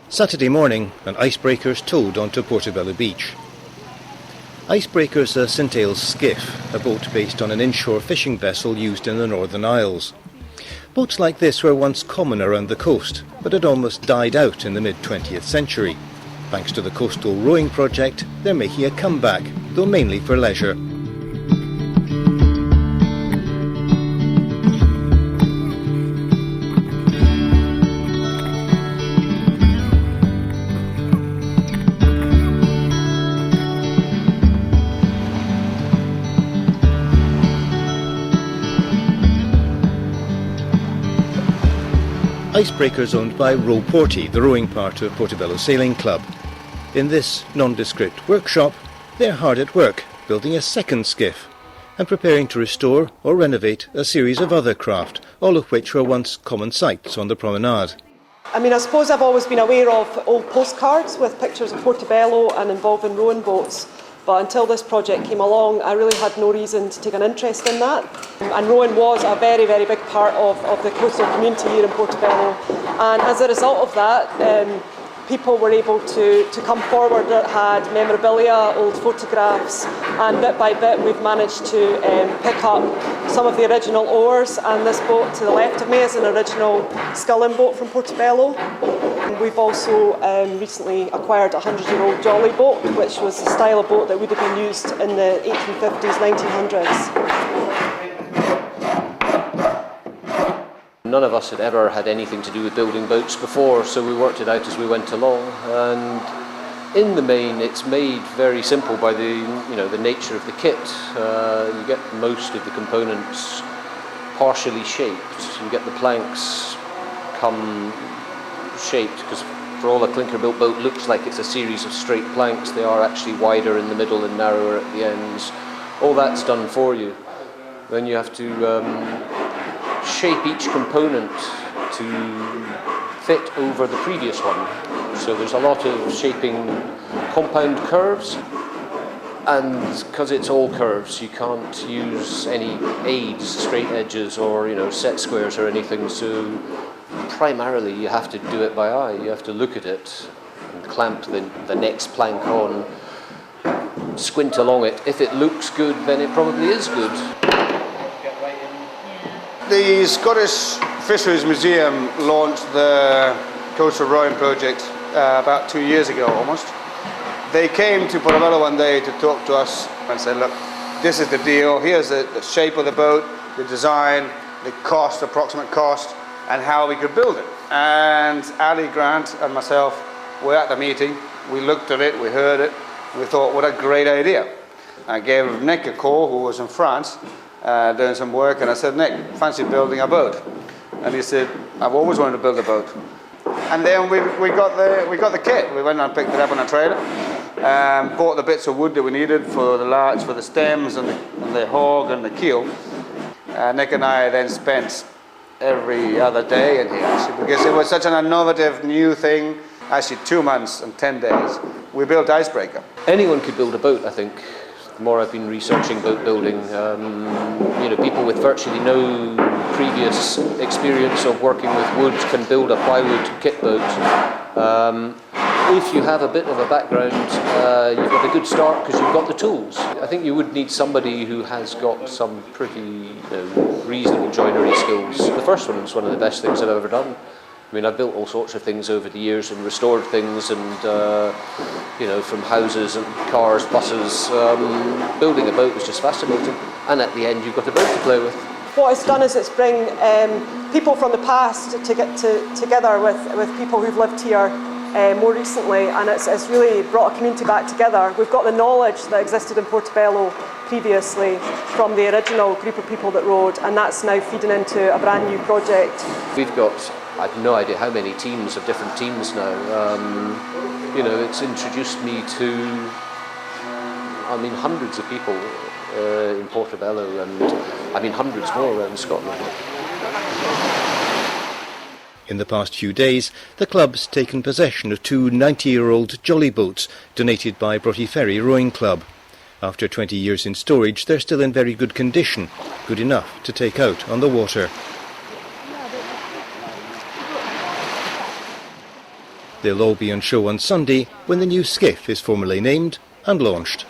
Saturday morning, and icebreakers towed onto Portobello Beach. Icebreakers are St Ayles Skiff, a boat based on an inshore fishing vessel used in the Northern Isles. Boats like this were once common around the coast, but had almost died out in the mid-20th century. Thanks to the coastal rowing project, they're making a comeback, though mainly for leisure. Icebreakers owned by RowPorty, the rowing part of Portobello Sailing Club. In this nondescript workshop, they're hard at work, building a second skiff and preparing to restore or renovate a series of other craft, all of which were once common sights on the promenade. I suppose I've always been aware of old postcards with pictures of Portobello and involving rowing boats, but until this project came along, I really had no reason to take an interest in that. And rowing was a very, very big part of the coastal community here in Portobello. And as a result of that, people were able to come forward that had memorabilia, old photographs, and bit by bit we've managed to pick up some of the original oars, and this boat to the left of me is an original sculling boat from Portobello. And we've also recently acquired a 100-year-old jolly boat, which was the style of boat that would have been used in the 1850s, 1900s. None of us had ever had anything to do with building boats before, so we worked it out as we went along. And in the main, it's made very simple by the nature of the kit. You get most of the components partially shaped. You get the planks come shaped, because for all a clinker-built boat looks like it's a series of straight planks, they are actually wider in the middle and narrower at the ends. All that's done for you. Then you have to shape each component to fit over the previous one. So there's a lot of shaping compound curves, and because it's all curves, you can't use any aids, straight edges or set squares or anything, so primarily you have to do it by eye. You have to look at it and clamp the next plank on, squint along it. If it looks good, then it probably is good. The Scottish Fisheries Museum launched the coastal rowing project about 2 years ago almost. They came to Portobello one day to talk to us and said, look, this is the deal, here's the shape of the boat, the design, the cost, approximate cost, and how we could build it. And Ali Grant and myself were at the meeting, we looked at it, we heard it, and we thought, what a great idea. I gave Nick a call, who was in France, doing some work, and I said, Nick, fancy building a boat? And he said, I've always wanted to build a boat. And then we got the kit. We went and picked it up on a trailer, bought the bits of wood that we needed for the latch, for the stems and the hog and the keel. Nick and I then spent every other day in here, actually, because it was such an innovative new thing. Actually 2 months and 10 days, we built Icebreaker. Anyone could build a boat, I think. The more I've been researching boat building, people with virtually no previous experience of working with wood can build a plywood kit boat. If you have a bit of a background, you've got a good start because you've got the tools. I think you would need somebody who has got some pretty reasonable joinery skills. The first one was one of the best things I've ever done. I've built all sorts of things over the years and restored things, and from houses and cars, buses. Building a boat was just fascinating, and at the end you've got a boat to play with. What it's done is it's bring people from the past to get together with people who've lived here more recently, and it's really brought a community back together. We've got the knowledge that existed in Portobello previously from the original group of people that rowed, and that's now feeding into a brand new project. We've got, I've no idea how many teams of different teams now. It's introduced me to, hundreds of people in Portobello, and hundreds more around Scotland. In the past few days, the club's taken possession of 2 90-year-old jolly boats donated by Broughty Ferry Rowing Club. After 20 years in storage, they're still in very good condition, good enough to take out on the water. They'll all be on show on Sunday when the new skiff is formally named and launched.